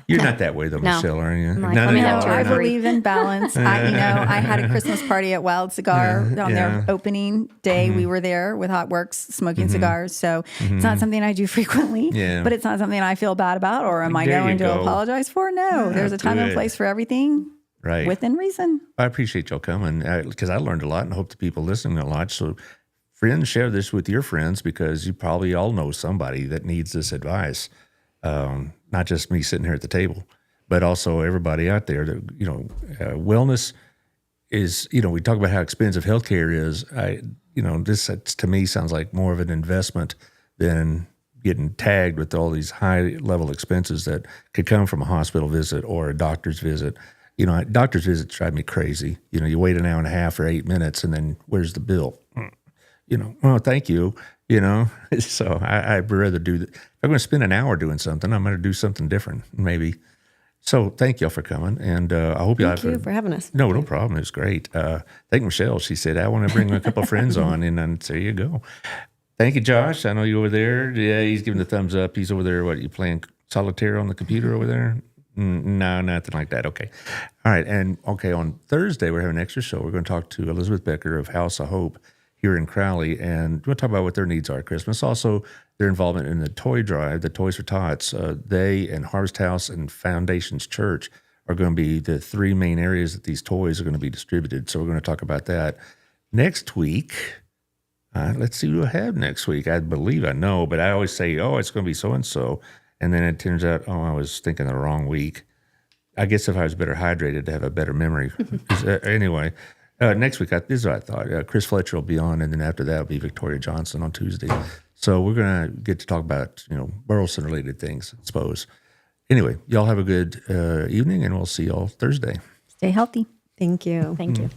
You're not that way though, No. Michelle, are you? Like, None of y'all I are. No. believe in balance. I had a Christmas party at Wild Cigar on their opening day. We were there with Hot Works smoking cigars. So it's not something I do frequently, but it's not something I feel bad about or am I There you going to go. apologize for? No, there's a time and good. place for everything Right. within reason. I appreciate y'all coming because I learned a lot and hope the people listening a lot. So friends, share this with your friends because you probably all know somebody that needs this advice. Not just me sitting here at the table, but also everybody out there that, wellness is, we talk about how expensive healthcare is. This to me sounds like more of an investment than getting tagged with all these high level expenses that could come from a hospital visit or a doctor's visit. Doctor's visits drive me crazy. You wait an hour and a half or 8 minutes and then where's the bill? Oh, thank you. So I'd rather do that. If I'm going to spend an hour doing something, I'm going to do something different, maybe. So thank y'all for coming, and I hope Thank you for having us. No problem. It was great. Thank Michelle. She said I want to bring a couple of friends on, and then there you go. Thank you, Josh. I know you over there. Yeah, he's giving the thumbs up. He's over there. What, you playing solitaire on the computer over there? No, nothing like that. Okay. All right. And on Thursday, we're having an extra show. We're going to talk to Elizabeth Becker of House of Hope here in Crowley, and we'll talk about what their needs are at Christmas. Also, their involvement in the toy drive, the Toys for Tots. They and Harvest House and Foundations Church are going to be the three main areas that these toys are going to be distributed. So we're going to talk about that next week. Let's see what I have next week. I believe I know, but I always say, it's going to be so-and-so. And then it turns out, I was thinking the wrong week. I guess if I was better hydrated, to have a better memory. Anyway, next week, this is what I thought. Chris Fletcher will be on, and then after that will be Victoria Johnson on Tuesday. So we're going to get to talk about, Burleson-related things, I suppose. Anyway, y'all have a good evening, and we'll see y'all Thursday. Stay healthy. Thank you. Thank you.